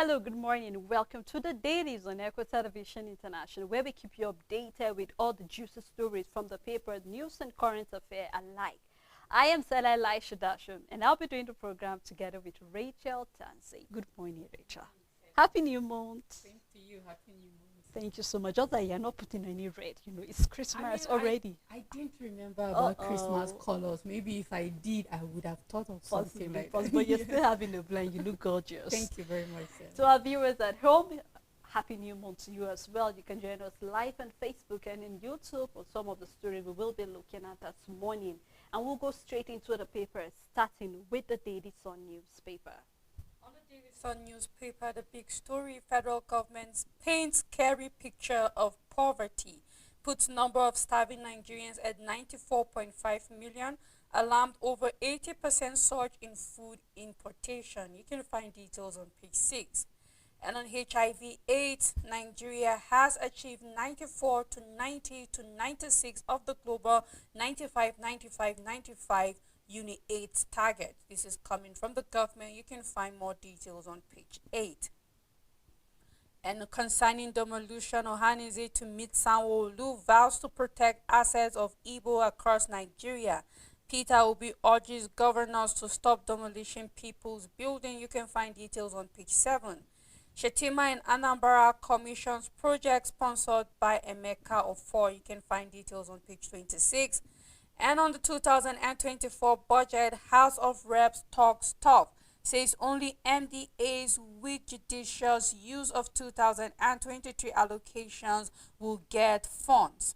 Hello, good morning. Welcome to the Dailies on Echo Television International, where we keep you updated with all the juicy stories from the paper, news, and current affairs alike. I am Sela Elisha Dashum, and I'll be doing the program together with Rachel Tansey. Good morning, Rachel. Happy New Month. Same to you. Happy New Month. Thank you so much. Just that you're not putting any red. It's Christmas already. I didn't remember about Christmas colors. Maybe if I did, I would have thought of something like that. But you're still having a blend. You look gorgeous. Thank you very much, sir. To our viewers at home, Happy New Month to you as well. You can join us live on Facebook and in YouTube on some of the stories we will be looking at this morning. And we'll go straight into the paper, starting with the Daily Sun newspaper. On the Daily Sun newspaper, the big story, federal government paints scary picture of poverty, puts number of starving Nigerians at 94.5 million, alarmed over 80% surge in food importation. You can find details on page 6. And on HIV/AIDS, Nigeria has achieved 94 to 90 to 96 of the global 95, 95, 95 UNAIDS target. This is coming from the government. You can find more details on page 8. And concerning demolition, Ohanaeze to meet Sanwo-Olu vows to protect assets of Igbo across Nigeria. Peter Obi urges governors to stop demolishing people's building. You can find details on page 7. Shetima and Anambra commissions project sponsored by Emeka Ofor. You can find details on page 26. And on the 2024 budget, House of Reps talks tough, says only MDAs with judicious use of 2023 allocations will get funds.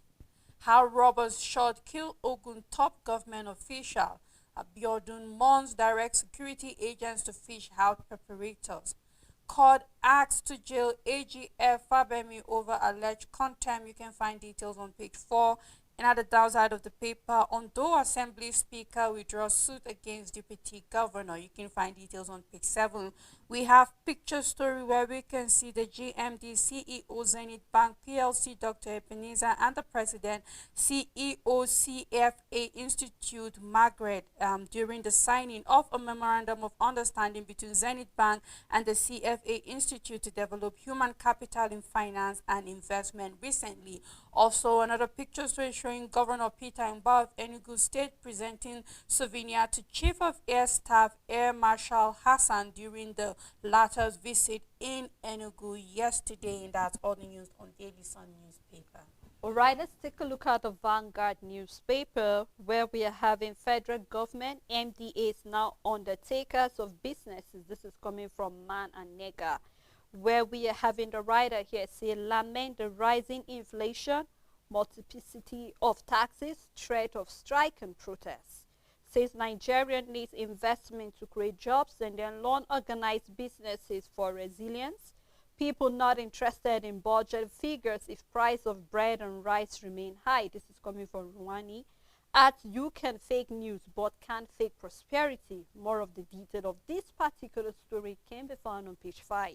How robbers shot kill Ogun top government official. Abiodun mourns direct security agents to fish out perpetrators. Court acts to jail AGF Fabemi over alleged contempt. You can find details on page 4. And at the downside of the paper, Ondo Assembly Speaker withdraws suit against Deputy Governor. You can find details on page 7. We have picture story where we can see the GMD CEO Zenith Bank PLC Dr. Ebenezer and the President CEO CFA Institute Margaret during the signing of a memorandum of understanding between Zenith Bank and the CFA Institute to develop human capital in finance and investment recently. Also, another picture story showing Governor Peter Mbah of Enugu State presenting souvenir to Chief of Air Staff Air Marshal Hassan during the latter's visit in Enugu yesterday. And that's all the news on Daily Sun newspaper. All right, let's take a look at the Vanguard newspaper, where we are having federal government MDAs now undertakers of businesses. This is coming from Man and Nega, where we are having the writer here say lament the rising inflation, multiplicity of taxes, threat of strike and protests. Says Nigeria needs investment to create jobs and then launch organized businesses for resilience. People not interested in budget figures if price of bread and rice remain high. This is coming from Rwani. At you can fake news but can't fake prosperity. More of the detail of this particular story can be found on page 5.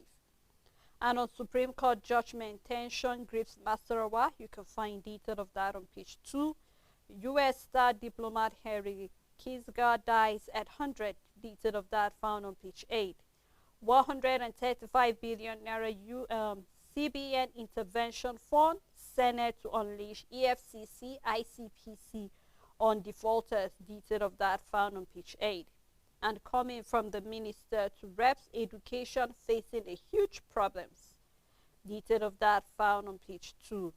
And on Supreme Court judgment, tension grips Masarawa. You can find detail of that on page 2. U.S. star diplomat Harry Kissinger dies at 100. Detail of that found on page 8. 135 billion naira CBN intervention fund. Senate to unleash EFCC, ICPC on defaulters. Detail of that found on page 8. And coming from the minister to reps, education facing a huge problems. Detail of that found on page 2.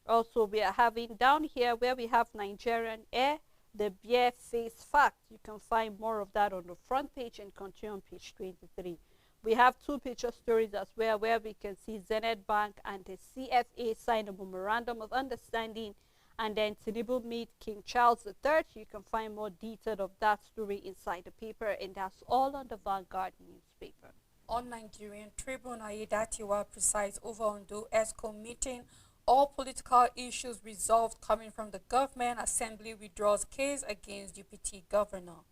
Also, we are having down here where we have Nigerian Air, the bare face fact. You can find more of that on the front page and continue on page 23. We have two picture stories as well, where we can see Zenith Bank and the CFA sign a memorandum of understanding, and then Tinubu meet King Charles III. You can find more detail of that story inside the paper, and that's all on the Vanguard newspaper. On Nigerian Tribune, Ayedatiwa presides over Ondo ESCO meeting. All political issues resolved coming from the government. Assembly withdraws case against Deputy Governor.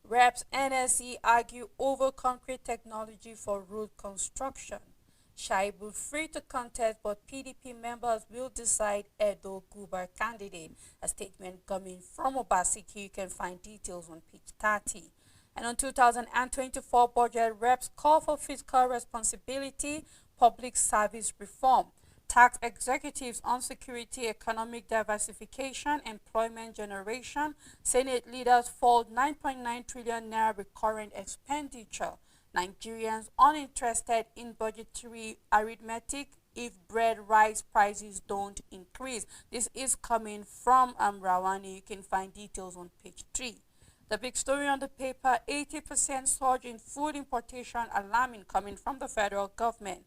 Reps NSE argue over concrete technology for road construction. Shaibu free to contest, but PDP members will decide Edo Guber candidate. A statement coming from Obaseki. You can find details on page 30. And on 2024 budget, reps call for fiscal responsibility, public service reform. Tax executives on security, economic diversification, employment generation. Senate leaders fold 9.9 trillion naira recurrent expenditure. Nigerians uninterested in budgetary arithmetic if bread rice prices don't increase. This is coming from Rawani. You can find details on page 3. The big story on the paper, 80% surge in food importation alarming coming from the federal government.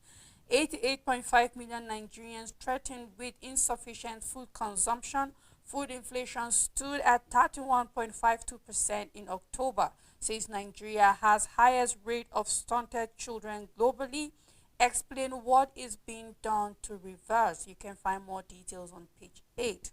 88.5 million Nigerians threatened with insufficient food consumption. Food inflation stood at 31.52% in October, says Nigeria has highest rate of stunted children globally. Explain what is being done to reverse. You can find more details on page 8.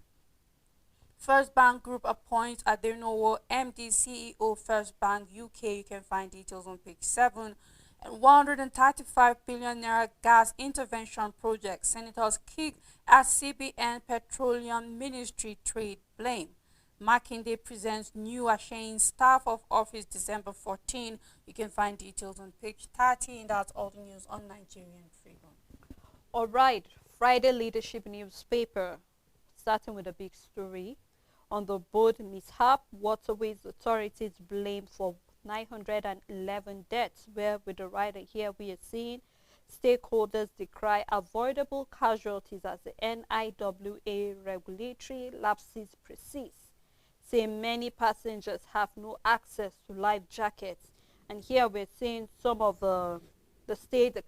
First Bank Group appoints Adenowo MD CEO First Bank UK. You can find details on page 7. And 135 billion naira gas intervention project. Senators kick at CBN Petroleum Ministry trade blame. Makinde presents new Ashain staff of office December 14. You can find details on page 30, and that's all the news on Nigerian Freedom. All right, Friday Leadership newspaper, starting with a big story. On the boat mishap, Waterways authorities blamed for 911 deaths, where with the writer here we are seeing stakeholders decry avoidable casualties as the NIWA regulatory lapses persist, say many passengers have no access to life jackets. And here we're seeing some of the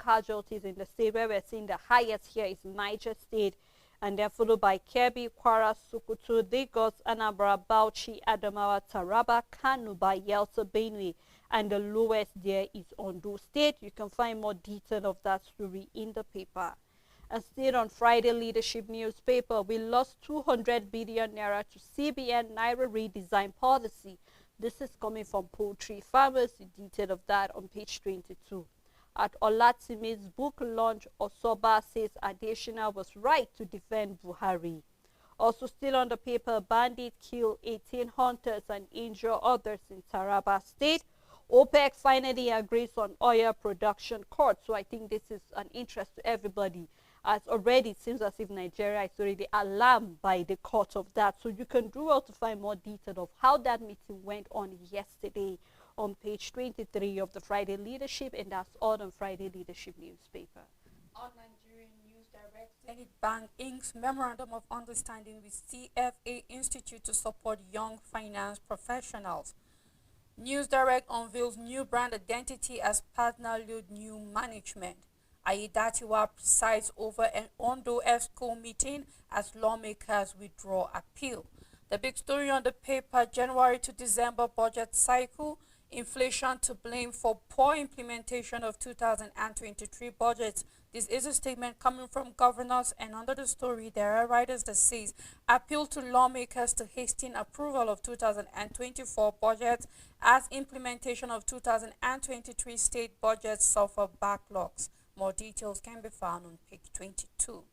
casualties in the state, where we're seeing the highest here is Niger State, and then followed by Kebbi, Kwara, Sokoto, Lagos, Anambra, Bauchi, Adamawa, Taraba, Kano, Bayelsa, Benue, and the lowest there is Ondo State. You can find more detail of that story in the paper. And still on Friday Leadership newspaper, we lost 200 billion naira to CBN Naira redesign policy. This is coming from poultry farmers. The detail of that on page 22. At Olatimi's book launch, Osoba says Adesina was right to defend Buhari. Also still on the paper, bandits kill 18 hunters and injure others in Taraba State. OPEC finally agrees on oil production cut. So I think this is an interest to everybody, as already it seems as if Nigeria is already alarmed by the cut of that. So you can do well to find more detail of how that meeting went on yesterday on page 23 of the Friday Leadership, and that's all on Friday Leadership newspaper. On Nigerian News Direct, Zenith Bank inks memorandum of understanding with CFA Institute to support young finance professionals. News Direct unveils new brand identity as partner lead new management. Aiyedatiwa presides over an Ondo ESCO meeting as lawmakers withdraw appeal. The big story on the paper, January to December budget cycle. Inflation to blame for poor implementation of 2023 budget. This is a statement coming from governors, and under the story there are writers that says appeal to lawmakers to hasten approval of 2024 budget as implementation of 2023 state budgets suffer backlogs. More details can be found on page 22.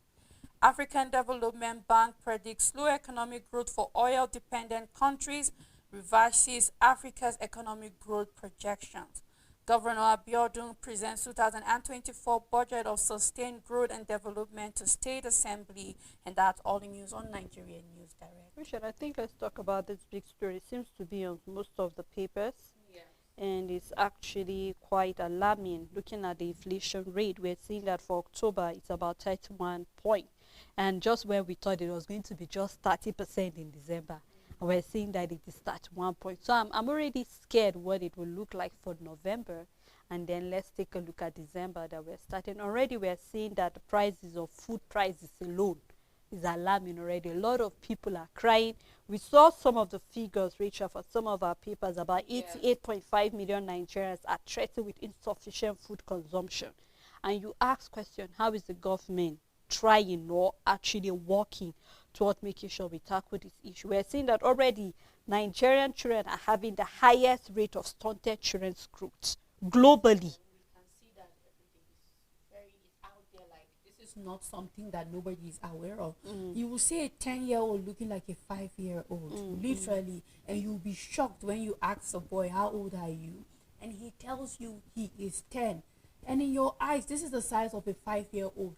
African Development Bank predicts slow economic growth for oil-dependent countries, reverses Africa's economic growth projections. Governor Abiodun presents 2024 budget of sustained growth and development to State Assembly, and that's all the news on Nigerian News Direct. Richard, I think let's talk about this big story. It seems to be on most of the papers. And it's actually quite alarming. Looking at the inflation rate, we're seeing that for October it's about 31 point, and just when we thought it was going to be just 30% in December, and we're seeing that it is 31 point. So I'm already scared what it will look like for November. And then let's take a look at December that we're starting. Already we're seeing that the prices of food prices alone is alarming already. A lot of people are crying. We saw some of the figures, Rachel, for some of our papers. About 88.5 million Nigerians are threatened with insufficient food consumption. And you ask question, how is the government trying or actually working toward making sure we tackle this issue? We're seeing that already Nigerian children are having the highest rate of stunted children's growth globally. We can see that everything is very out there, like this is not something that nobody is aware of. You will see a 10-year-old looking like a 5-year-old, literally, and you'll be shocked when you ask a boy, how old are you? And he tells you he is 10. And in your eyes, this is the size of a 5-year-old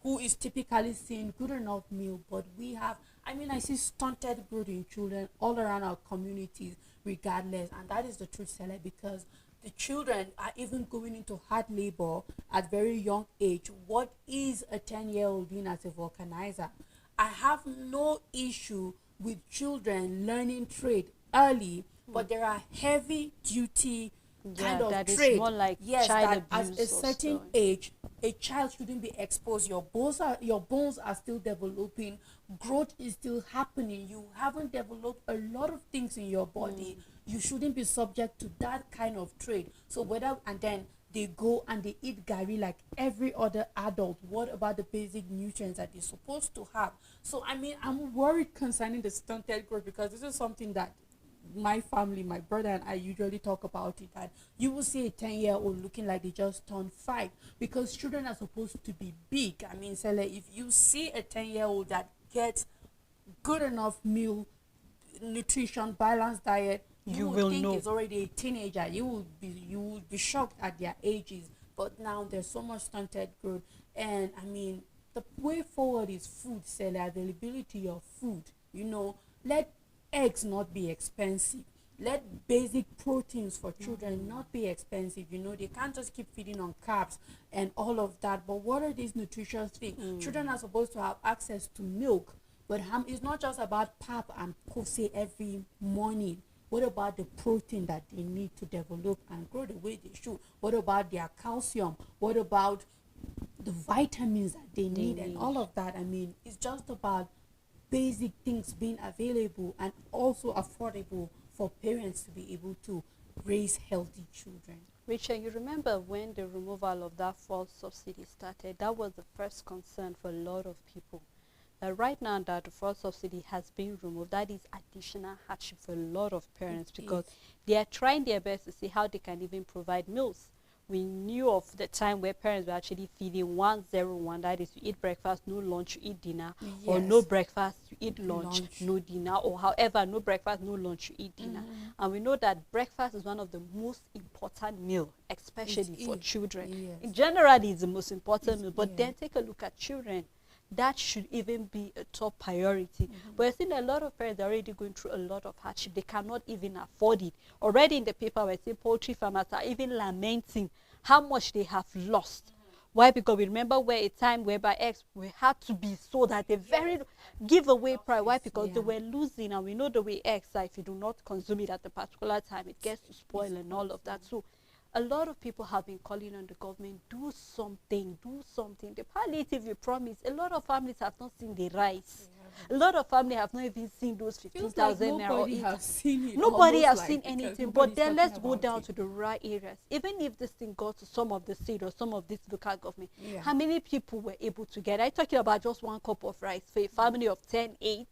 who is typically seeing good enough meal. But we have, I mean, I see stunted growth in children all around our communities, regardless. And that is the truth, Sele, because the children are even going into hard labor at very young age. What is a 10-year-old doing as a vulcanizer? I have no issue with children learning trade early, but there are heavy duty kind of that trade. is more like Yes, child that at abuse a certain also. age, a child shouldn't be exposed. Your bones are still developing. Growth is still happening. You haven't developed a lot of things in your body. You shouldn't be subject to that kind of trade. So whether and then they go and they eat gari like every other adult. What about the basic nutrients that they're supposed to have? So I mean, I'm worried concerning the stunted growth, because this is something that my family, my brother and I usually talk about it, that you will see a 10-year-old looking like they just turned 5, because children are supposed to be big. I mean, Sele, if you see a 10-year-old that gets good enough meal, nutrition, balanced diet, you You would will think know. it's already a teenager. You would be shocked at their ages. But now there's so much stunted growth. And I mean, the way forward is food, Sele, availability of food. Let eggs not be expensive. Let basic proteins for children not be expensive. They can't just keep feeding on carbs and all of that. But what are these nutritious things? Children are supposed to have access to milk, but it's not just about pap and kose every morning. What about the protein that they need to develop and grow the way they should? What about their calcium? What about the vitamins that they need and all of that? I mean, it's just about basic things being available and also affordable for parents to be able to raise healthy children. Richard, you remember when the removal of that fuel subsidy started? That was the first concern for a lot of people. Right now that the fuel subsidy has been removed, that is additional hardship for a lot of parents, because they are trying their best to see how they can even provide meals. We knew of the time where parents were actually feeding 101, that is, you eat breakfast, no lunch, you eat dinner, or no breakfast, you eat lunch, no dinner, or however, no breakfast, no lunch, you eat dinner. And we know that breakfast is one of the most important meal, especially for children. In general, it's the most important meal, but then take a look at children. That should even be a top priority. But I think a lot of parents are already going through a lot of hardship. They cannot even afford it. Already in the paper, we're seeing poultry farmers are even lamenting how much they have lost. Why? Because we remember where a time whereby eggs we had to be sold at a very giveaway price. Why? Because they were losing, and we know the way eggs are, if you do not consume it at a particular time, it gets to spoil and all of that. So a lot of people have been calling on the government, do something, do something. The palliative you promised, a lot of families have not seen the rise. A lot of families have not even seen those 15,000 naira. Nobody has seen it. Nobody has seen anything. But then let's go down to the rural areas. Even if this thing got to some of the state or some of this local government, how many people were able to get? I'm talking about just one cup of rice for a family of 10, 8.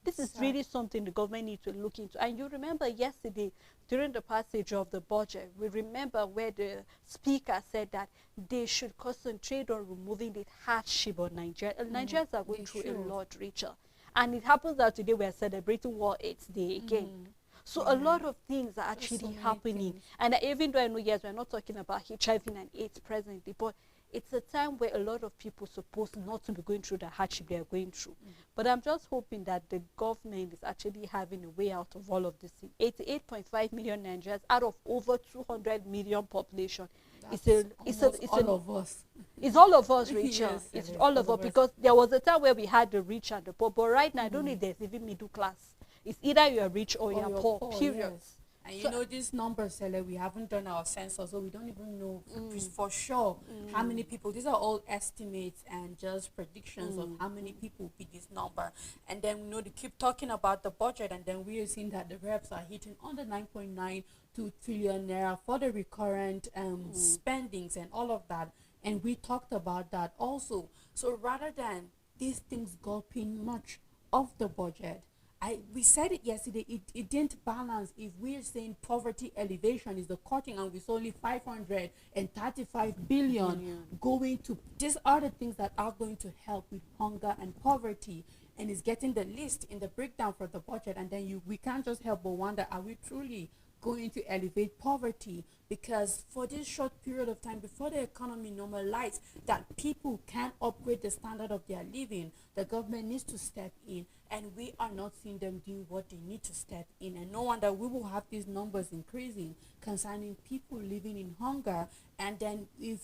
This is really something the government needs to look into. And you remember yesterday, during the passage of the budget, we remember where the speaker said that they should concentrate on removing the hardship on Nigeria. Nigerians are going through a lot, Rachel. And it happens that today we are celebrating World AIDS Day again. So a lot of things are actually happening. And even though I know, yes, we're not talking about HIV and AIDS presently, but it's a time where a lot of people supposed not to be going through the hardship they are going through. But I'm just hoping that the government is actually having a way out of all of this. 88.5 million Nigerians out of over 200 million population. It's all of us. It's all of us, Rachel. Yes, it's all of us, because there was a time where we had the rich and the poor, but right now I don't know if there's even middle class. It's either you're rich or you're poor, period. Yes. And these numbers, Sele, we haven't done our census, so we don't even know for sure how many people. These are all estimates and just predictions of how many people will be this number. And then, they keep talking about the budget, and then we are seeing that the reps are hitting under 9.92 trillion naira for the recurrent spendings and all of that. And we talked about that also. So rather than these things gulping much of the budget, we said it yesterday, it didn't balance. If we're saying poverty elevation is the cutting and it's only 535 billion Billion. going to, these are the things that are going to help with hunger and poverty, and is getting the list in the breakdown for the budget. And then we can't just help but wonder, are we truly going to elevate poverty? Because for this short period of time before the economy normalizes, that people can upgrade the standard of their living, the government needs to step in, and we are not seeing them do what they need to step in. And no wonder we will have these numbers increasing concerning people living in hunger. And then if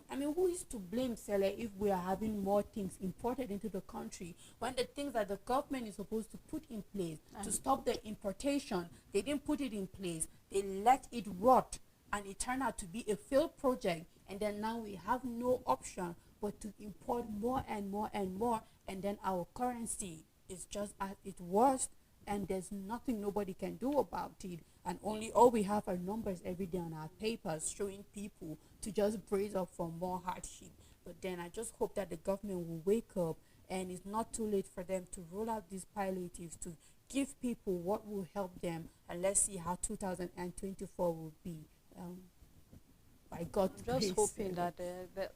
who is to blame, Sele, if we are having more things imported into the country, when the things that the government is supposed to put in place to stop the importation, they didn't put it in place. They let it rot, and it turned out to be a failed project. And then now we have no option but to import more and more and more, and then our currency is just at its worst, and there's nothing nobody can do about it. And only all we have are numbers every day on our papers showing people to just brace up for more hardship. But then I just hope that the government will wake up, and it's not too late for them to roll out these palliatives to give people what will help them. And let's see how 2024 will be. By God's I'm just grace. hoping that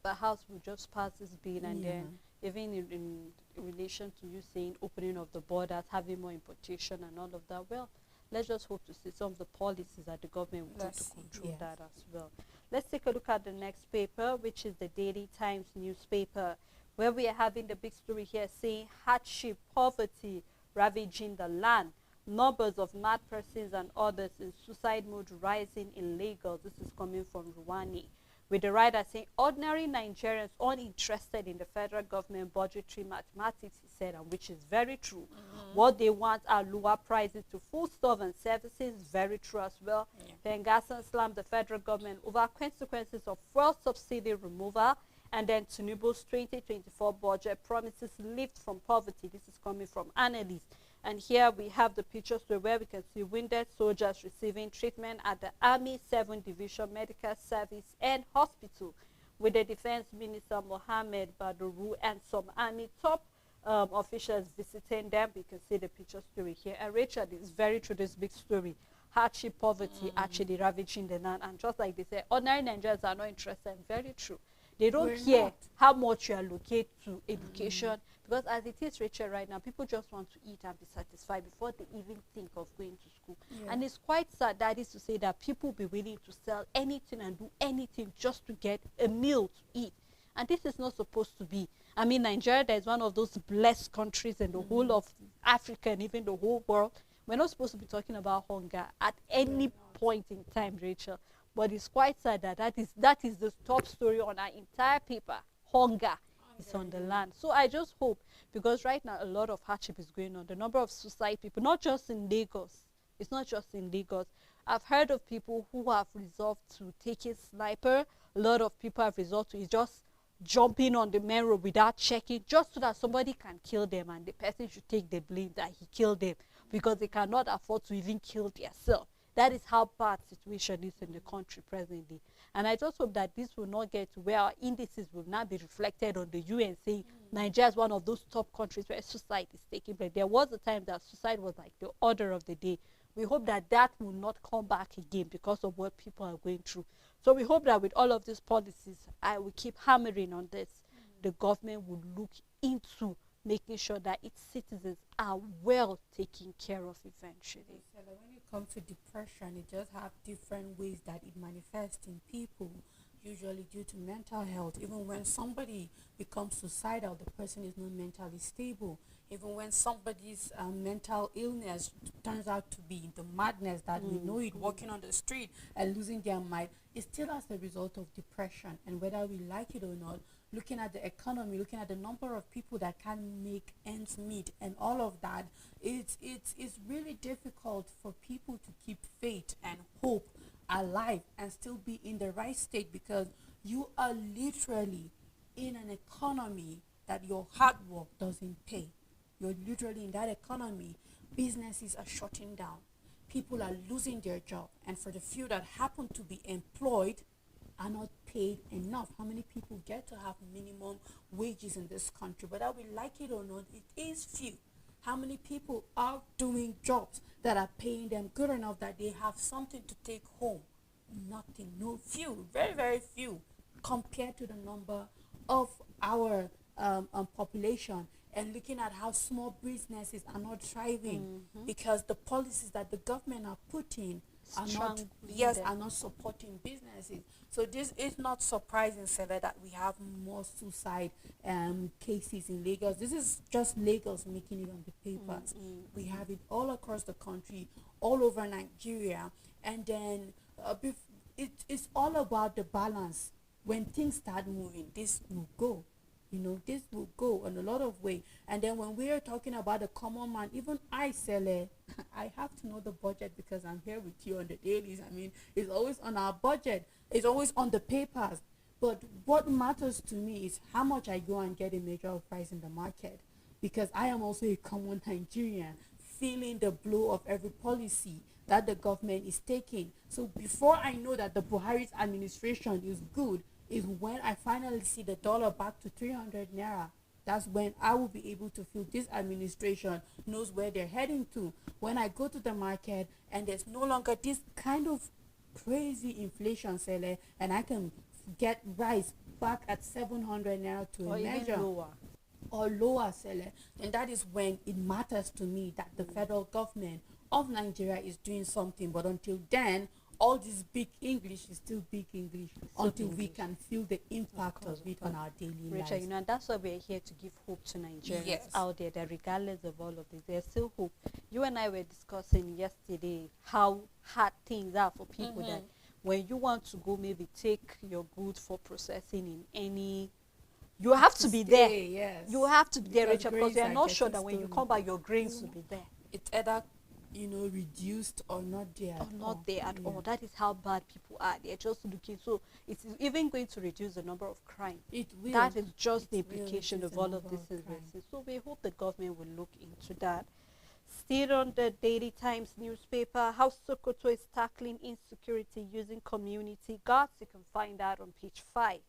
the House will just pass this bill, and Yeah. then even in relation to you saying opening of the borders, having more importation and all of that, well, let's just hope to see some of the policies that the government will take Let's to see, control yes. that as well. Let's take a look at the next paper, which is the Daily Times newspaper, where we are having the big story here saying hardship, poverty ravaging the land. Numbers of mad persons and others in suicide mode rising in Lagos. This is coming from Rwani. With the writer saying ordinary Nigerians uninterested in the federal government budgetary mathematics, he said, and which is very true. What they want are lower prices to foodstuff and services, very true as well. Pengassan slammed the federal government over consequences of fuel subsidy removal, and then Tinubu's 2024 budget promises lift from poverty. This is coming from analysts. And here we have the pictures where we can see wounded soldiers receiving treatment at the Army 7 Division Medical Service and Hospital, with the Defense Minister Mohammed Baduru and some Army top officials visiting them. You can see the picture story here. And Rachel, is very true, this big story. Hardship, poverty actually ravaging the land. And just like they say, ordinary Nigerians are not interested. Very true. They don't We're care not. how much you allocate to education, because as it is, Rachel, right now, people just want to eat and be satisfied before they even think of going to school. Yeah. And it's quite sad, that is to say, that people be willing to sell anything and do anything just to get a meal to eat. And this is not supposed to be. I mean, Nigeria is one of those blessed countries in the whole of Africa and even the whole world. We're not supposed to be talking about hunger at any point in time, Rachel. But it's quite sad that that is the top story on our entire paper. Hunger is on the land. So I just hope, because right now a lot of hardship is going on. The number of suicide people, not just in Lagos. It's not just in Lagos. I've heard of people who have resolved to take a sniper. A lot of people have resolved to just jumping on the main road without checking, just so that somebody can kill them, and the person should take the blame that he killed them, because they cannot afford to even kill themselves. That is how bad situation is in the country presently. And I just hope that this will not get to where our indices will not be reflected on the UN saying Nigeria is one of those top countries where suicide is taking place. There was a time that suicide was like the order of the day. We hope that that will not come back again because of what people are going through. So we hope that with all of these policies, I will keep hammering on this. The government will look into making sure that its citizens are well taken care of eventually. So that when it comes to depression, it just have different ways that it manifests in people, usually due to mental health. Even when somebody becomes suicidal, the person is not mentally stable. Even when somebody's mental illness turns out to be the madness that we know it, walking on the street and losing their mind, it's still as a result of depression. And whether we like it or not, looking at the economy, looking at the number of people that can make ends meet and all of that, it's really difficult for people to keep faith and hope alive and still be in the right state, because you are literally in an economy that your hard work doesn't pay. You're literally in that economy. Businesses are shutting down. People are losing their job. And for the few that happen to be employed, are not paid enough. How many people get to have minimum wages in this country? Whether we like it or not, it is few. How many people are doing jobs that are paying them good enough that they have something to take home? Nothing. No, few, very, very few, compared to the number of our population, and looking at how small businesses are not thriving because the policies that the government are putting are not, Strangling yes, them. are not supporting businesses. So this is not surprising, Sele, that we have more suicide cases in Lagos. This is just Lagos making it on the papers. We have it all across the country, all over Nigeria. And then it's all about the balance. When things start moving, this will go. This will go in a lot of way. And then when we are talking about the common man, even I, Sele, I have to know the budget because I'm here with you on the dailies. I mean, it's always on our budget. It's always on the papers. But what matters to me is how much I go and get a major price in the market, because I am also a common Nigerian feeling the blow of every policy that the government is taking. So before I know that the Buhari's administration is good, is when I finally see the dollar back to 300 naira. That's when I will be able to feel this administration knows where they're heading to. When I go to the market and there's no longer this kind of crazy inflation, Sele, and I can get rice back at 700 naira to Or a even measure, lower. or lower, Sele, and that is when it matters to me that the federal government of Nigeria is doing something. But until then, all this big English is still big English until we English. can feel the impact of it on our daily Rachel, lives. and that's why we're here to give hope to Nigerians Yes. out there, that regardless of all of this, there's still hope. You and I were discussing yesterday how hard things are for people, that when you want to go maybe take your goods for processing in any, you have to be there. Yes. You have to be there, Because Rachel, because grains you're are not sure getting that when you stolen. come back, your grains will be there. It's either reduced or not there Or at not all. there at Yeah. all. That is how bad people are. They're just looking. So it's even going to reduce the number of crime. It will. That is just the It will implication reduce of the all of number this of crime. investment. So we hope the government will look into that. Still on the Daily Times newspaper, how Sokoto is tackling insecurity using community guards. You can find that on page 5.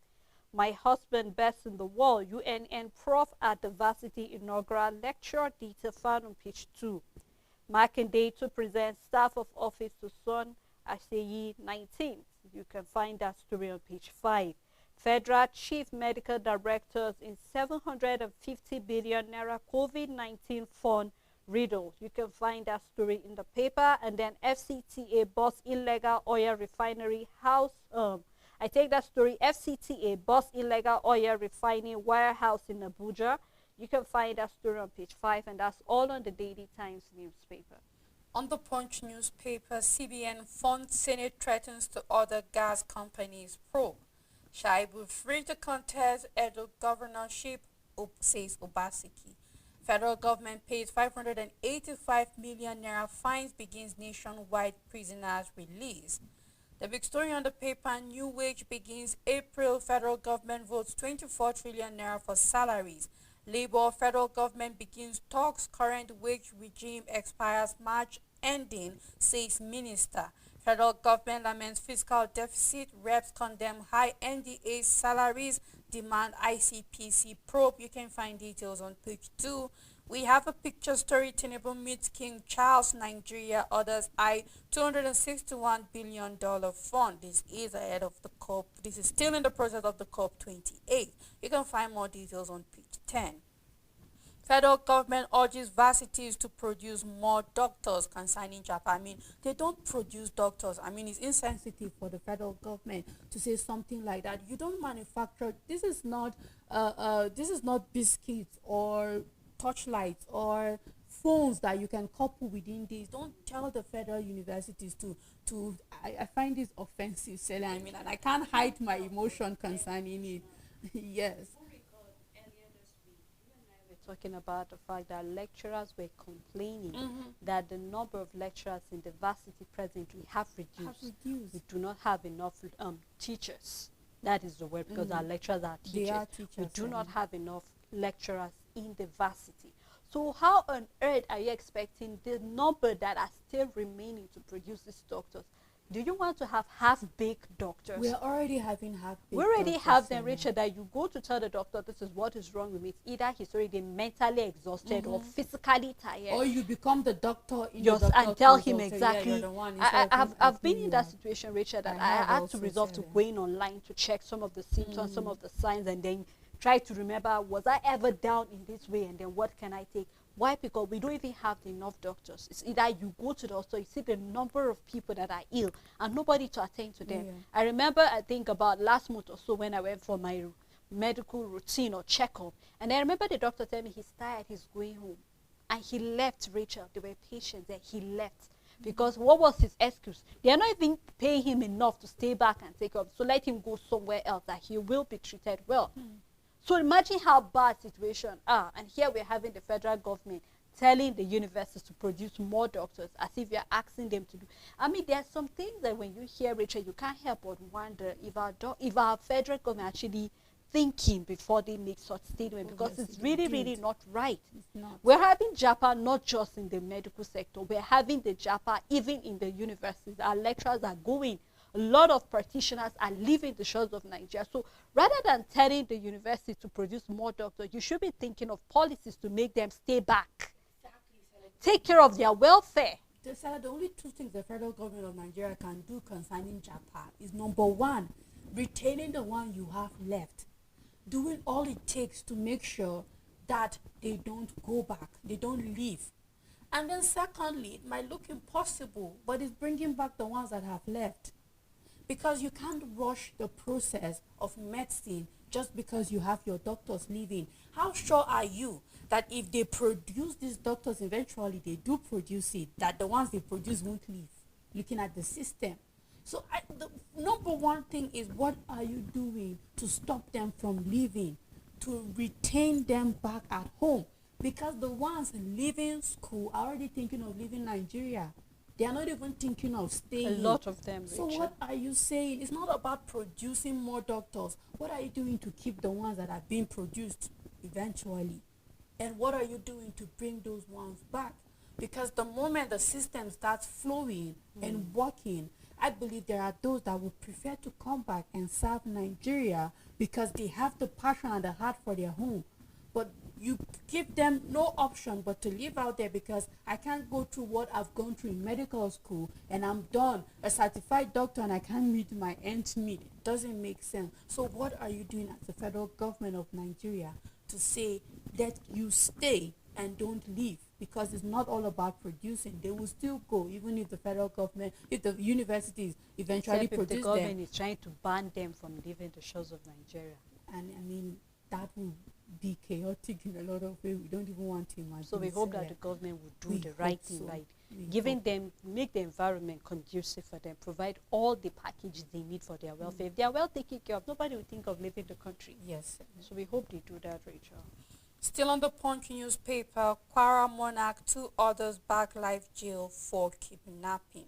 My husband best in the world. UNN prof at the varsity inaugural lecture. Detail found on page 2. Makinde to present staff of office to Son Aseyi 19th. You can find that story on page 5. Federal chief medical directors in 750 billion naira COVID-19 fund riddle. You can find that story in the paper. And then FCTA boss illegal oil refinery house. I take that story. FCTA boss illegal oil refining warehouse in Abuja. You can find that story on page 5, and that's all on the Daily Times newspaper. On the Punch newspaper, CBN funds Senate threatens to order gas companies probe. Shaibu free to contest Edo governorship, says Obaseki. Federal government pays 585 million naira fines, begins nationwide prisoners release. The big story on the paper, new wage begins April. Federal government votes 24 trillion naira for salaries. Labour, federal government begins talks. Current wage regime expires March ending, says minister. Federal government laments fiscal deficit. Reps condemn high NDA salaries. Demand ICPC probe. You can find details on page 2. We have a picture story. Tinubu meets King Charles. Nigeria orders $261 billion fund. This is ahead of the COP. This is still in the process of the COP 28. You can find more details on page 10. Federal government urges varsities to produce more doctors concerning Japan. I mean, they don't produce doctors. I mean, it's insensitive for the federal government to say something like that. You don't manufacture. This is not biscuits or torchlights or phones that you can couple within these. Don't tell the federal universities to I find this offensive, Sally. I mean, and I can't hide my emotion concerning it. Yes. Talking about the fact that lecturers were complaining that the number of lecturers in the varsity presently have reduced. We do not have enough teachers. That is the word, because our lecturers are teachers. They are teachers. We do not have enough lecturers in the varsity. So how on earth are you expecting the number that are still remaining to produce these doctors? Do you want to have half-baked doctors? We are already having half-baked We already doctors, have them, Sarah. Richard, that you go to tell the doctor this is what is wrong with me. It's either he's already mentally exhausted or physically tired. Or you become the doctor in Yes, the doctor and tell him consult. So, exactly. you're the one instead of him I've been asking in you that out. situation, Richard, that I I have had to also, resort to Sarah. going online to check some of the symptoms, some of the signs, and then try to remember, was I ever down in this way, and then what can I take? Why? Because we don't even have enough doctors. It's either you go to the hospital, you see the number of people that are ill, and nobody to attend to them. Yeah. I remember, I think about last month or so, when I went for my medical routine or checkup, and I remember the doctor telling me he's tired, he's going home. And he left, Rachel. There were patients there. He left. Because what was his excuse? They are not even paying him enough to stay back and take up. So let him go somewhere else that he will be treated well. So imagine how bad situation are. And here we're having the federal government telling the universities to produce more doctors as if you're asking them to do. I mean, there are some things that when you hear, Rachel, you can't help but wonder if our federal government actually thinking before they make such statement, because Obviously it's they really, did. really not right. It's not. We're having JAPA not just in the medical sector. We're having the JAPA even in the universities. Our lecturers are going. A lot of practitioners are leaving the shores of Nigeria. So rather than telling the university to produce more doctors, you should be thinking of policies to make them stay back. Take care of their welfare. Sarah, the only two things the federal government of Nigeria can do concerning Japan is, number one, retaining the one you have left, doing all it takes to make sure that they don't go back, they don't leave. And then secondly, it might look impossible, but it's bringing back the ones that have left. Because you can't rush the process of medicine just because you have your doctors leaving. How sure are you that if they produce these doctors, eventually they do produce it, that the ones they produce won't leave? Looking at the system. So the number one thing is, what are you doing to stop them from leaving, to retain them back at home? Because the ones leaving school are already thinking of leaving Nigeria. They are not even thinking of staying. A lot of them, So Rachel. what are you saying? It's not about producing more doctors. What are you doing to keep the ones that are being produced eventually? And what are you doing to bring those ones back? Because the moment the system starts flowing and working, I believe there are those that would prefer to come back and serve Nigeria because they have the passion and the heart for their home. But you give them no option but to live out there, because I can't go through what I've gone through in medical school and I'm done, a certified doctor, and I can't meet my ends meet. It doesn't make sense. So what are you doing as the federal government of Nigeria to say that you stay and don't leave? Because it's not all about producing. They will still go, even if the federal government, if the universities eventually Except if the produce government them. is trying to ban them from leaving the shores of Nigeria. And I mean, that will be chaotic in a lot of ways. We don't even want to imagine. So we hope that Sarah. the government will do We the right hope thing so. by We giving hope. them, make the environment conducive for them, provide all the packages they need for their welfare. If they are well taken care of, nobody will think of leaving the country. Yes. So we hope they do that, Rachel. Still on the Punch newspaper, Kwara monarch, 2 others back life jail for kidnapping.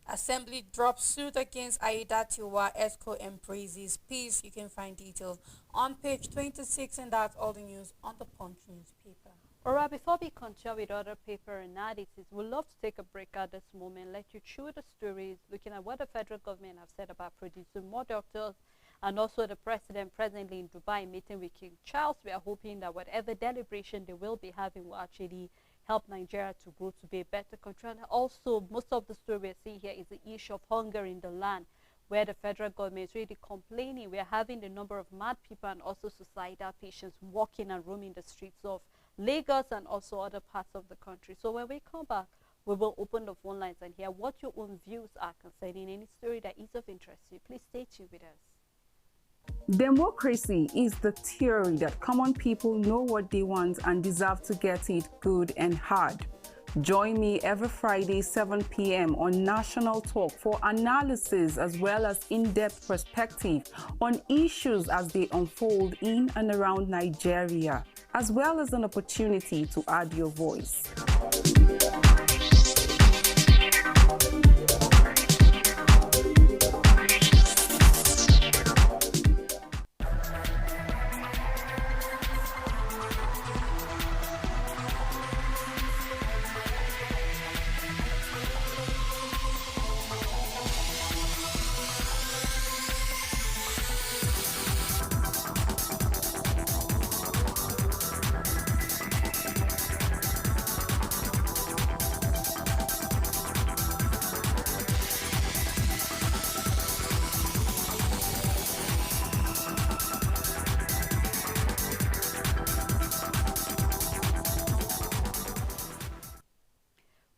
Assembly drops suit against Aida Tiwa. ESCO embraces peace. You can find details on page 26, and that's all the news on the Punch newspaper. Alright, before we continue with other paper analysis, we'd love to take a break at this moment, let you chew the stories, looking at what the federal government have said about producing more doctors, and also the president presently in Dubai meeting with King Charles. We are hoping that whatever deliberation they will be having will actually help Nigeria to grow to be a better country. And also, most of the story we're seeing here is the issue of hunger in the land, where the federal government is really complaining. We are having the number of mad people and also suicidal patients walking and roaming the streets of Lagos and also other parts of the country. So when we come back, we will open the phone lines and hear what your own views are concerning any story that is of interest to you. Please stay tuned with us. Democracy is the theory that common people know what they want and deserve to get it good and hard. Join me every Friday, 7 p.m. on National Talk for analysis as well as in-depth perspective on issues as they unfold in and around Nigeria, as well as an opportunity to add your voice.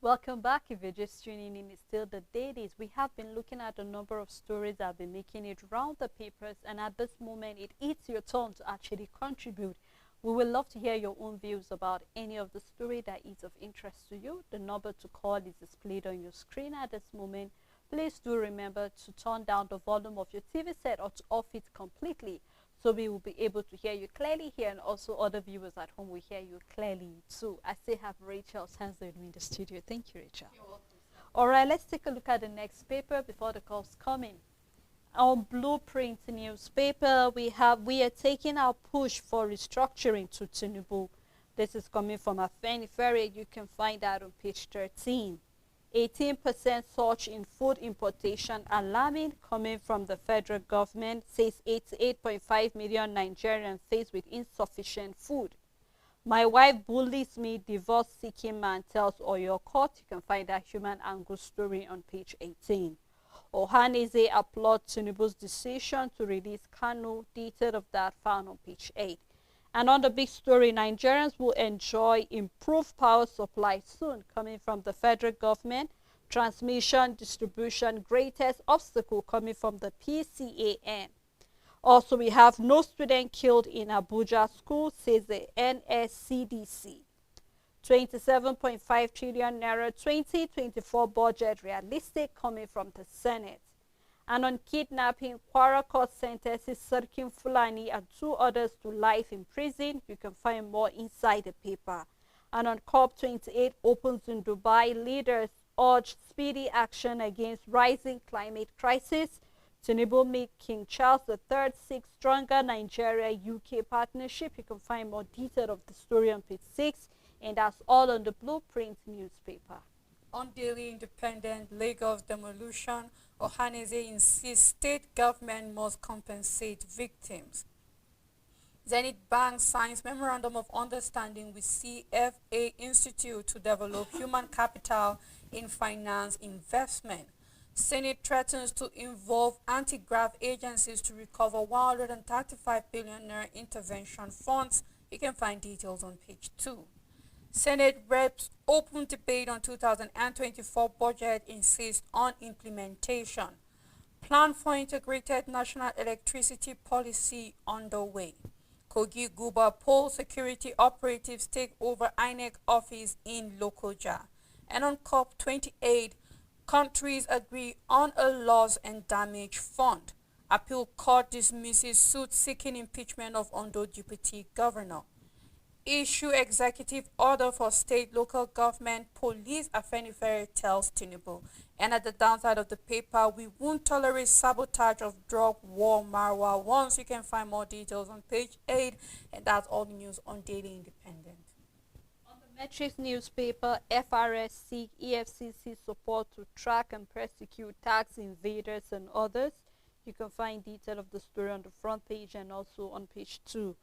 Welcome back. If you're just tuning in, it's still the Dailies. We have been looking at a number of stories that have been making it round the papers, and at this moment, it is your turn to actually contribute. We would love to hear your own views about any of the story that is of interest to you. The number to call is displayed on your screen at this moment. Please do remember to turn down the volume of your TV set or to off it completely, so we will be able to hear you clearly here, and also other viewers at home will hear you clearly too. I still have Rachel Sands with me in the studio. Thank you, Rachel. You're welcome. All right, let's take a look at the next paper before the calls come in. Our Blueprint newspaper, we are taking our push for restructuring to Tinubu. This is coming from Afenifere. You can find that on page 13. 18% surge in food importation alarming, coming from the federal government, says 88.5 million Nigerians faced with insufficient food. My wife bullies me, divorce-seeking man tells Oyo Court. You can find that human angle story on page 18. Ohaneze applauds Tinubu's decision to release Kanu. Detail of that found on page 8. And on the big story, Nigerians will enjoy improved power supply soon, coming from the federal government. Transmission, distribution, greatest obstacle coming from the PCAN. Also, we have no student killed in Abuja school, says the NSCDC. 27.5 trillion naira 2024 budget realistic, coming from the Senate. And on kidnapping, Kwara Court sentences Sarkin Fulani and 2 others to life in prison. You can find more inside the paper. And on COP28 opens in Dubai, leaders urge speedy action against rising climate crisis. Tinubu meet King Charles III seek stronger Nigeria-UK partnership. You can find more detail of the story on page 6, and that's all on the Blueprint newspaper. On Daily Independent, Lagos demolition, Ohaneze insists state government must compensate victims. Zenith Bank signs memorandum of understanding with CFA Institute to develop human capital in finance investment. Senate threatens to involve anti-graft agencies to recover 135 billion naira intervention funds. You can find details on page 2. Senate reps open debate on 2024 budget, insist on implementation. Plan for integrated national electricity policy underway. Kogi Guba poll security operatives take over INEC office in Lokoja. And on COP28, countries agree on a loss and damage fund. Appeal court dismisses suit seeking impeachment of Ondo deputy governor. Issue executive order for state local government police, Afenifere tells Tinubu. And at the downside of the paper, we won't tolerate sabotage of drug war Marwa. Once you can find more details on page 8, and that's all the news on Daily Independent. On the Metrics newspaper, FRS seek EFCC support to track and prosecute tax invaders and others. You can find detail of the story on the front page and also on page 2.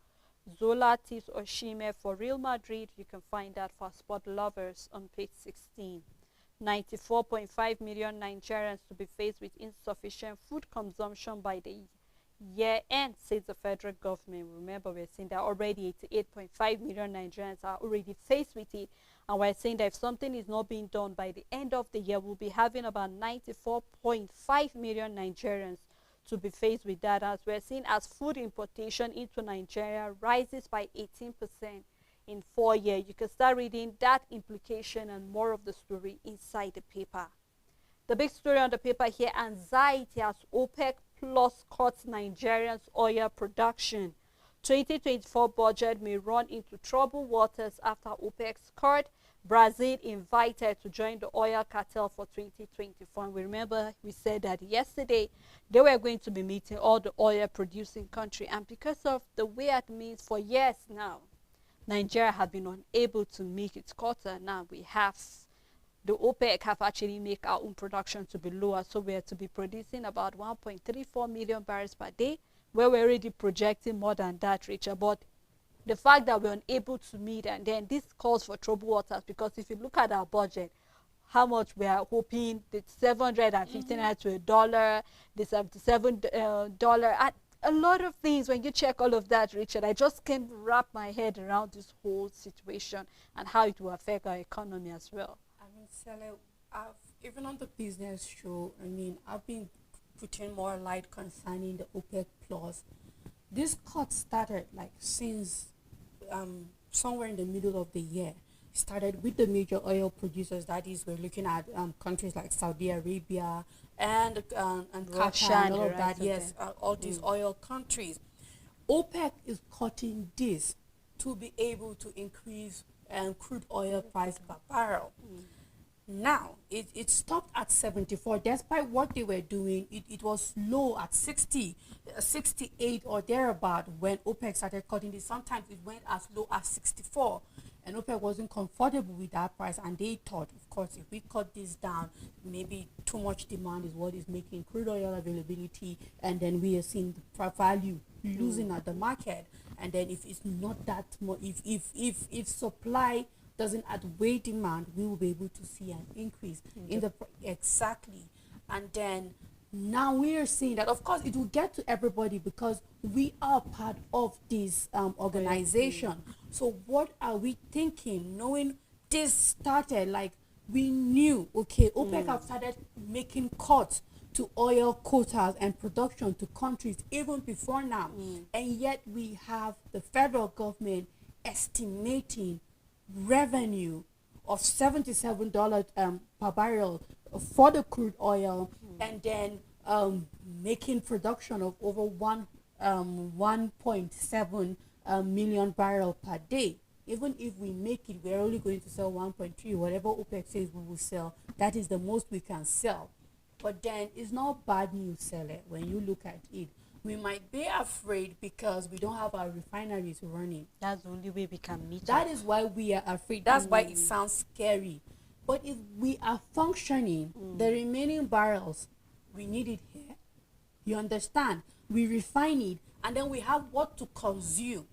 Zola tips Oshime for Real Madrid. You can find that for sport lovers on page 16. 94.5 million Nigerians to be faced with insufficient food consumption by the year end, says the federal government. Remember, we're saying that already 88.5 million Nigerians are already faced with it. And we're saying that if something is not being done by the end of the year, we'll be having about 94.5 million Nigerians to be faced with that, as we're seeing as food importation into Nigeria rises by 18% in 4 years. You can start reading that implication and more of the story inside the paper. The big story on the paper here, anxiety as OPEC plus cuts Nigeria's oil production. 2024 budget may run into troubled waters after OPEC's cut. Brazil invited to join the oil cartel for 2024. And we remember we said that yesterday they were going to be meeting all the oil producing country, and because of the weird means for years now, Nigeria have been unable to make its quota. Now we have the OPEC have actually made our own production to be lower, so we are to be producing about 1.34 million barrels per day, where we're already projecting more than that, Richard. But the fact that we're unable to meet, and then this calls for troubled waters, because if you look at our budget, how much we are hoping, the 750 naira to $1, the $77, a lot of things. When you check all of that, Richard, I just can't wrap my head around this whole situation and how it will affect our economy as well. I mean, Sally, I've even on the business show, I mean, I've been putting more light concerning the OPEC plus. This cut started like since somewhere in the middle of the year. It started with the major oil producers. That is, we're looking at countries like Saudi Arabia and Qatar Russia and and all the of that. rest of Yes, them. all these oil countries. OPEC is cutting this to be able to increase crude oil price per barrel. Now, it stopped at 74. Despite what they were doing, it was low at 60, 68 or thereabout when OPEC started cutting this. Sometimes it went as low as 64. And OPEC wasn't comfortable with that price. And they thought, of course, if we cut this down, maybe too much demand is what is making crude oil availability. And then we are seeing the value losing at the market. And then if it's not that more, if supply doesn't outweigh demand, we will be able to see an increase in the exactly. And then now we are seeing that, of course, it will get to everybody because we are part of this organization. So what are we thinking, knowing this started, like we knew, okay, OPEC have started making cuts to oil quotas and production to countries even before now, and yet we have the federal government estimating revenue of $77 per barrel for the crude oil, and then making production of over 1.7 million barrel per day. Even if we make it, we're only going to sell 1.3, whatever OPEC says we will sell. That is the most we can sell. But then it's not bad news, seller, when you look at it. We might be afraid because we don't have our refineries running. That's the only way we can meet That up. is why we are afraid. That's why it sounds scary. But if we are functioning, the remaining barrels, we need it here. You understand? We refine it, and then we have what to consume.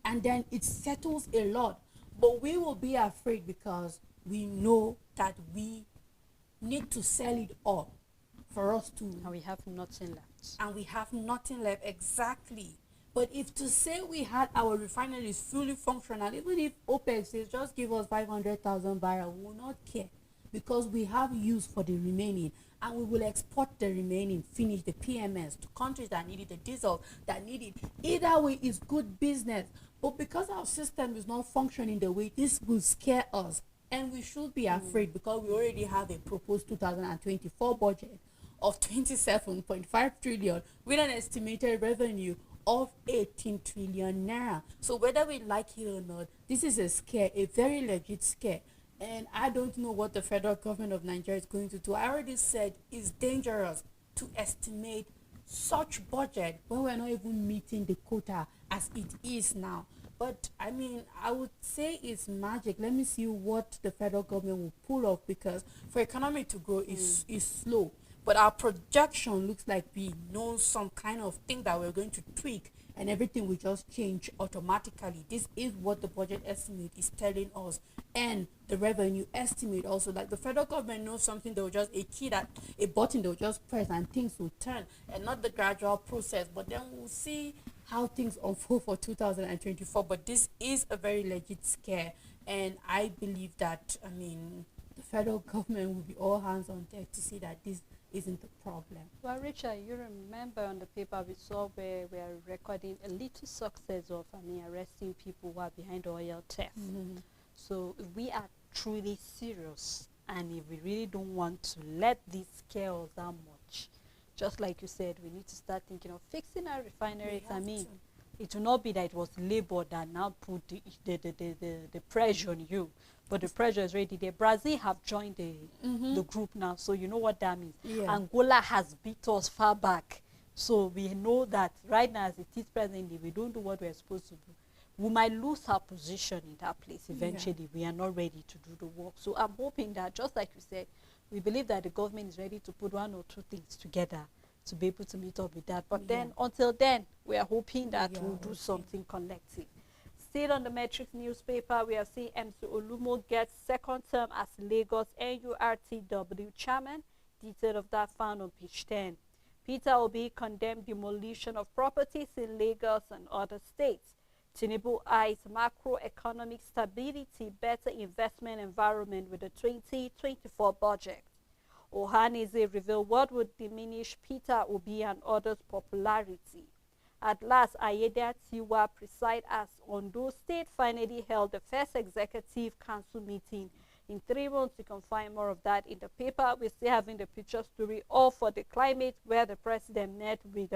And then it settles a lot. But we will be afraid because we know that we need to sell it all for us to, And we have nothing left. and we have nothing left. Exactly. But if to say we had our refineries fully functional, even if OPEC says just give us 500,000 barrels, we will not care because we have use for the remaining, and we will export the remaining, finish the PMS to countries that need it, the diesel that need it. Either way is good business. But because our system is not functioning the way, this will scare us. And we should be afraid because we already have a proposed 2024 budget of 27.5 trillion with an estimated revenue of 18 trillion naira. So whether we like it or not, this is a scare, a very legit scare. And I don't know what the federal government of Nigeria is going to do. I already said it's dangerous to estimate such budget when we're not even meeting the quota as it is now. But I mean, I would say it's magic. Let me see what the federal government will pull off, because for economy to grow is slow. But our projection looks like we know some kind of thing that we're going to tweak, and everything will just change automatically. This is what the budget estimate is telling us, and the revenue estimate also. Like the federal government knows something, they will just a key that a button they will just press and things will turn, and not the gradual process. But then we'll see how things unfold for 2024. But this is a very legit scare, and I believe that, I mean, the federal government will be all hands on deck to see that this isn't the problem. Well, Richard, you remember on the paper we saw where we are recording a little success of, arresting people who are behind oil theft. So if we are truly serious, and if we really don't want to let this scare us that much, just like you said, we need to start thinking of fixing our refineries. It will not be that it was labor that now put the pressure on you, but the pressure is already there. Brazil have joined the group now, so you know what that means. Yeah. Angola has beat us far back, so we know that right now as it is presently, we don't do what we're supposed to do. We might lose our position in that place eventually. We are not ready to do the work. So I'm hoping that, just like you said, we believe that the government is ready to put one or two things together to be able to meet up with that. But then, until then, we are hoping that we'll do something collective. Still on the Metrics newspaper, we are seeing MC Olumo gets second term as Lagos NURTW chairman. Detail of that found on page 10. Peter Obi condemned demolition of properties in Lagos and other states. Tinubu eyes macroeconomic stability, better investment environment with the 2024 budget. Ohaneze revealed what would diminish Peter Obi and others' popularity. At last, Ayeda Tiwa presided as Ondo State finally held the first executive council meeting in 3 months. You can find more of that in the paper. We're still having the picture story all for the climate, where the president met with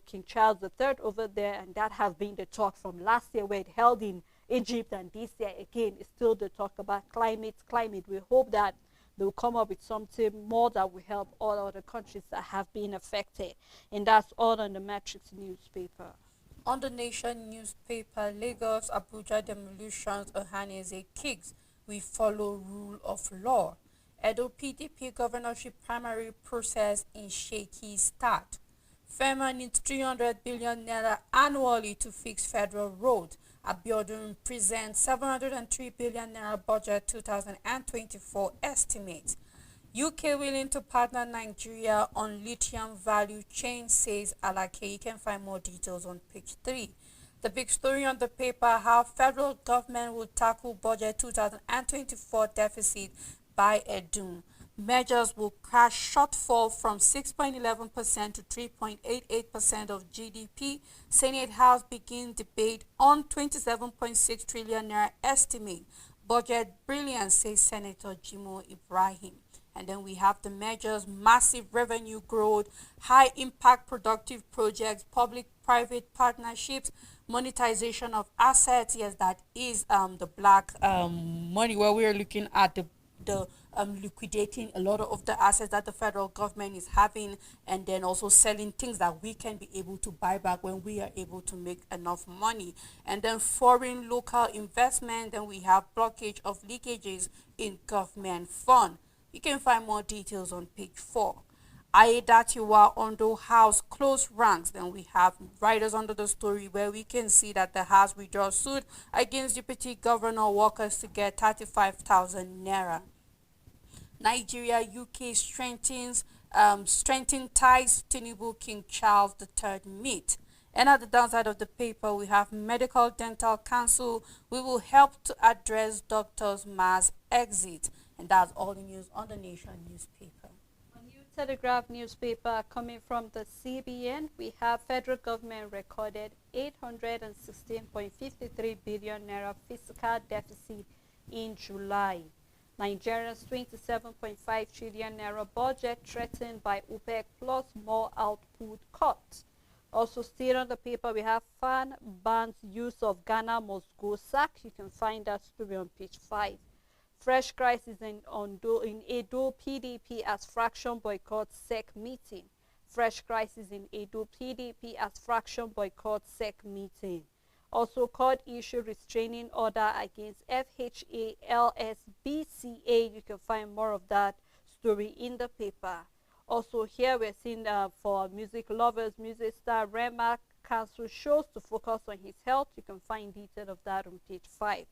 King Charles III over there, and that has been the talk from last year where it held in Egypt, and this year again is still the talk about climate. We hope that they'll come up with something more that will help all other countries that have been affected. And that's all on the Matrix newspaper. On the Nation newspaper, Lagos, Abuja demolitions, Ohaneze kicks. We follow rule of law. Edo PDP governorship primary process in shaky start. FEMA needs 300 billion naira annually to fix federal roads. Abiodun presents 703 billion naira budget 2024 estimate. UK willing to partner Nigeria on lithium value chain, says Alake. You can find more details on page 3. The big story on the paper, how federal government will tackle budget 2024 deficit by Edun. Measures will crash shortfall from 6.11% to 3.88% of GDP. Senate House begin debate on 27.6 trillion naira estimate. Budget brilliance, says Senator Jimo Ibrahim. And then we have the measures: massive revenue growth, high impact productive projects, public-private partnerships, monetization of assets. Yes, that is the black money, where we are looking at the liquidating a lot of the assets that the federal government is having, and then also selling things that we can be able to buy back when we are able to make enough money. And then foreign local investment. Then we have blockage of leakages in government fund. You can find more details on page 4. Aiyedatiwa Ondo House close ranks. Then we have writers under the story, where we can see that the House withdraws suit against Deputy Governor workers to get 35,000 naira. Nigeria UK strengthens ties. Tinubu King Charles III meet. And at the downside of the paper, we have Medical Dental Council. We will help to address doctors' mass exit. And that's all the news on the Nation newspaper. On New Telegraph newspaper, coming from the CBN, we have federal government recorded 816.53 billion naira fiscal deficit in July. Nigeria's 27.5 trillion naira budget threatened by OPEC plus more output cuts. Also still on the paper, we have FAN bans use of Ghana must go sack. You can find that story on page 5. Fresh crisis in Edo, PDP as fraction boycott SEC meeting. Fresh crisis in Edo, PDP as fraction boycott SEC meeting. Also, court issue restraining order against FHA, LSBCA. You can find more of that story in the paper. Also here we're seeing for music lovers, music star Rema cancel shows to focus on his health. You can find detail of that on page 5.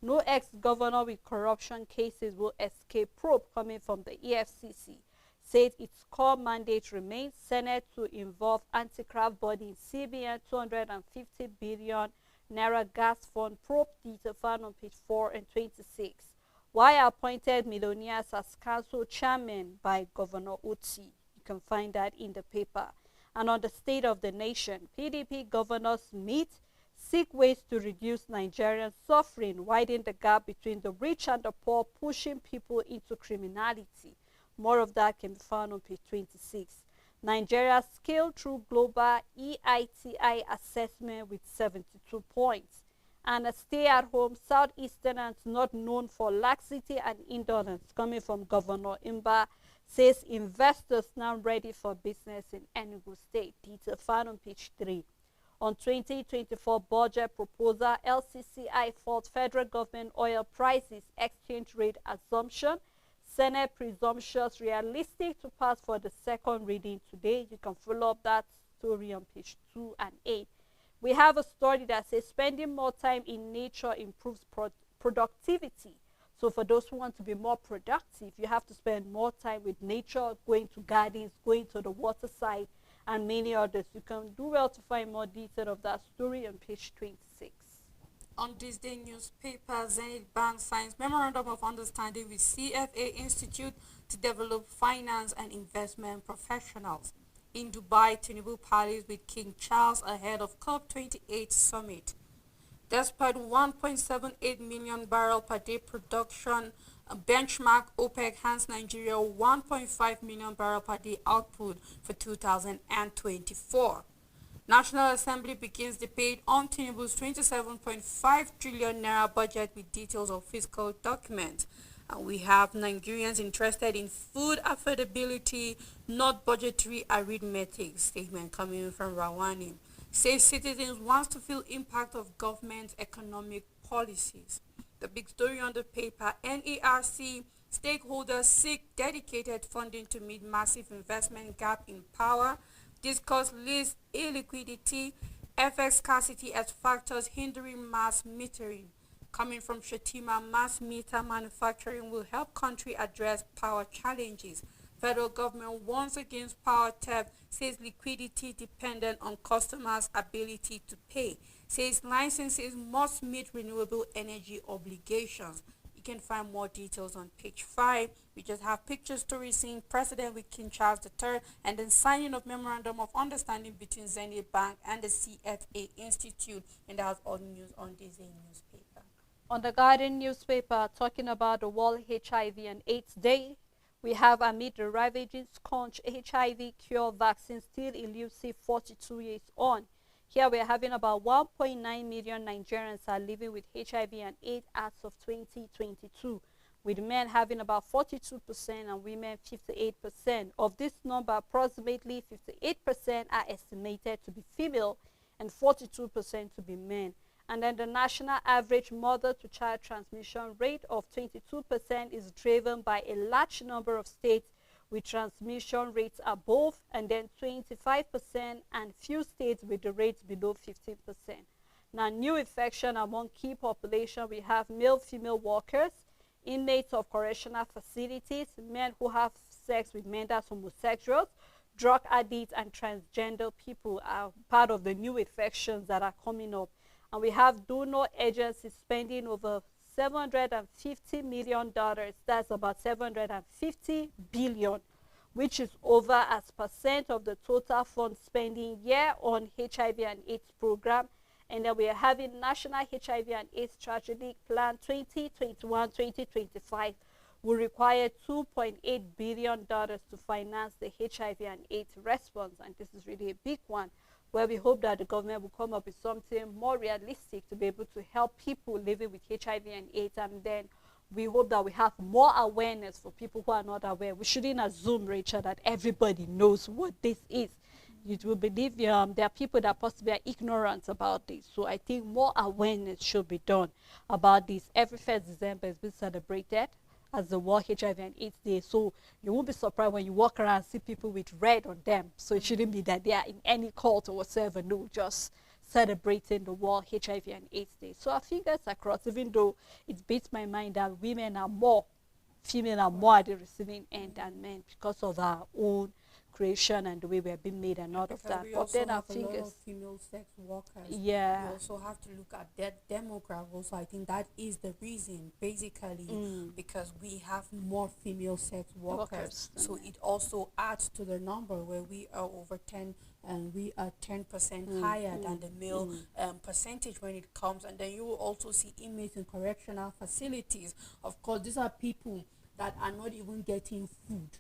No ex-governor with corruption cases will escape probe coming from the EFCC. Said its core mandate remains Senate to involve anti-graft body in CBN 250 billion naira gas fund probe. Detail found on page 4 and 26. Why appointed millionaires as council chairman by Governor Oti. You can find that in the paper. And on the state of the nation, PDP governors meet, seek ways to reduce Nigerian suffering, widen the gap between the rich and the poor, pushing people into criminality. More of that can be found on page 26. Nigeria scaled through global EITI assessment with 72 points. And a stay-at-home Southeasterners not known for laxity and indolence, coming from Governor Imba, says investors now ready for business in Enugu State. Detail found on page 3. On 2024 budget proposal, LCCI fault federal government oil prices, exchange rate assumption, Senate presumptuous realistic to pass for the second reading today. You can follow up that story on page 2 and 8. We have a story that says spending more time in nature improves productivity. So for those who want to be more productive, you have to spend more time with nature, going to gardens, going to the water side, and many others. You can do well to find more detail of that story on page 26. On this day newspaper, Zenith Bank signs memorandum of understanding with CFA Institute to develop finance and investment professionals. In Dubai, Tinubu parleys with King Charles ahead of COP28 summit. Despite 1.78 million barrel per day production benchmark, OPEC hands Nigeria 1.5 million barrel per day output for 2024. National Assembly begins debate on Tinubu's 27.5 trillion naira budget with details of fiscal documents. And we have Nigerians interested in food affordability, not budgetary arithmetic. Statement coming from Rawani. Says citizens wants to feel impact of government economic policies. The big story on the paper, NERC stakeholders seek dedicated funding to meet massive investment gap in power. Discuss list illiquidity, FX scarcity as factors hindering mass metering. Coming from Shetima, mass meter manufacturing will help country address power challenges. Federal government warns against power theft, says liquidity dependent on customers' ability to pay. Says licenses must meet renewable energy obligations. You can find more details on page 5. We just have picture stories seeing President with King Charles III and then signing of memorandum of understanding between Zenith Bank and the CFA Institute. And that's all news on this newspaper. On the Guardian newspaper, talking about the World HIV and AIDS Day, we have amid the ravaging scourge, HIV cure vaccine still elusive 42 years on. Here we are having about 1.9 million Nigerians are living with HIV and AIDS as of 2022, with men having about 42% and women 58%. Of this number, approximately 58% are estimated to be female and 42% to be men. And then the national average mother-to-child transmission rate of 22% is driven by a large number of states with transmission rates above, and then 25% and few states with the rates below 15%. Now, new infection among key population, we have male-female workers, inmates of correctional facilities, men who have sex with men that's homosexuals, drug addicts, and transgender people are part of the new infections that are coming up. And we have donor agencies spending over $750 million. That's about 750 billion, which is over as percent of the total fund spending year on HIV and AIDS program. And then we are having National HIV and AIDS Strategic Plan 2021-2025 will require $2.8 billion to finance the HIV and AIDS response. And this is really a big one, where we hope that the government will come up with something more realistic to be able to help people living with HIV and AIDS. And then we hope that we have more awareness for people who are not aware. We shouldn't assume, Rachel, that everybody knows what this is. You will believe there are people that possibly are ignorant about this. So I think more awareness should be done about this. Every 1st December is being celebrated as the World HIV and AIDS Day. So you won't be surprised when you walk around and see people with red on them. So it shouldn't be that they are in any cult or whatsoever. No, just celebrating the World HIV and AIDS Day. So our fingers are crossed, even though it beats my mind that women are more, female are more at the receiving end than men because of our own creation and the way we have been made and all of that. But then our fingers, a lot of female sex workers. Yeah. You also have to look at that demographic. So I think that is the reason, basically, because we have more female sex workers. So it also adds to the number where we are over 10 and we are 10% higher than the male percentage when it comes. And then you will also see inmates in correctional facilities. Of course, these are people that are not even getting food.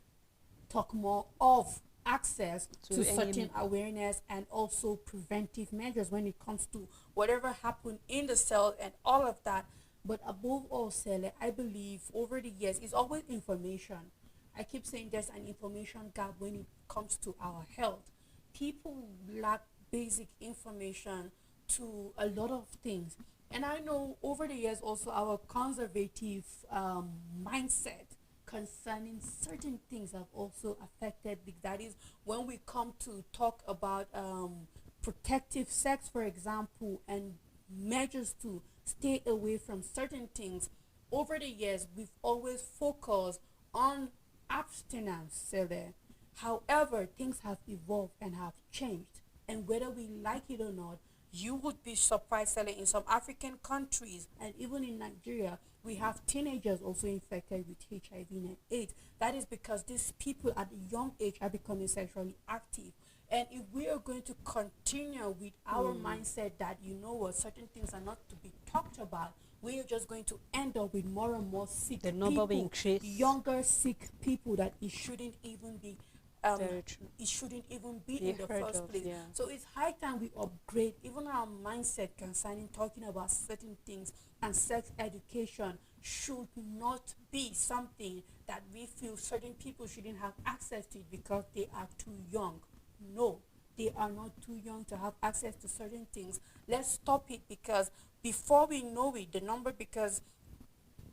Talk more of access to certain awareness and also preventive measures when it comes to whatever happened in the cell and all of that. But above all, Sele, I believe over the years, it's always information. I keep saying there's an information gap when it comes to our health. People lack basic information to a lot of things. And I know over the years also our conservative mindset concerning certain things have also affected. That is when we come to talk about protective sex, for example, and measures to stay away from certain things. Over the years, we've always focused on abstinence. So there. However, things have evolved and have changed. And whether we like it or not, you would be surprised, Sally, in some African countries and even in Nigeria, we have teenagers also infected with HIV and AIDS. That is because these people at a young age are becoming sexually active. And if we are going to continue with our mindset that, you know what, certain things are not to be talked about, we are just going to end up with more and more sick The number will people, increase. younger sick people that it shouldn't even be Very true. it shouldn't even be Be in the heard first of, place. yeah. So it's high time we upgrade even our mindset concerning talking about certain things, and sex education should not be something that we feel certain people shouldn't have access to it because they are too young. No, they are not too young to have access to certain things. Let's stop it, because before we know it, the number, because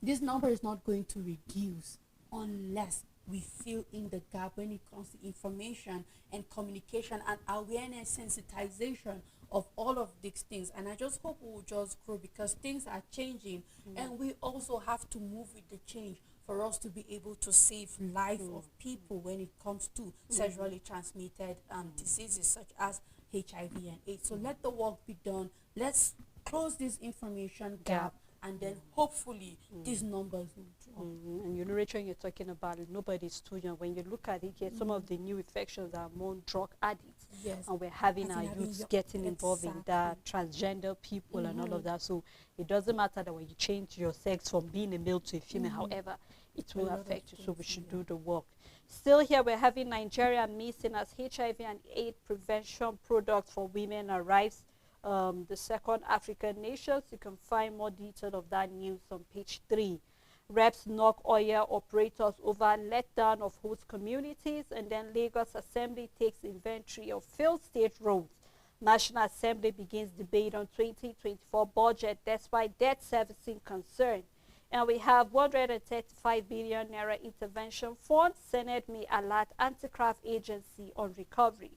this number is not going to reduce unless we fill in the gap when it comes to information and communication and awareness, sensitization of all of these things. And I just hope we will just grow, because things are changing, and we also have to move with the change for us to be able to save life of people when it comes to sexually transmitted diseases such as HIV and AIDS. So let the work be done. Let's close this information gap, and then hopefully these numbers will drop. And you know, Rachel, you're talking about it, nobody's too young. When you look at it here, some of the new infections are among drug addicts. Yes. And we're having As our in having youths your- getting involved in that, transgender people and all of that. So it doesn't matter that when you change your sex from being a male to a female, however, it will lot of affect you. So we things, should yeah. do the work. Still here, we're having Nigeria missing as HIV and AIDS prevention products for women arrives. The second African nations. You can find more detail of that news on page 3. Reps knock oil operators over letdown of host communities, and then Lagos Assembly takes inventory of failed state roads. National Assembly begins debate on 2024 budget despite debt servicing concern. And we have 135 billion naira intervention fund. Senate may alert anti-graft agency on recovery.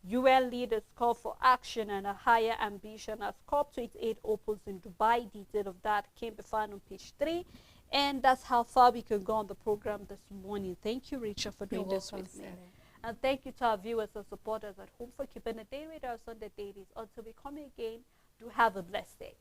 UN leaders call for action and a higher ambition as COP28 opens in Dubai. Detail of that can be found on page 3. And that's how far we can go on the program this morning. Thank you, Rachel, for doing You're this welcome, with me. Sally. And thank you to our viewers and supporters at home for keeping the day with us on the dailies. Until we come again, do have a blessed day.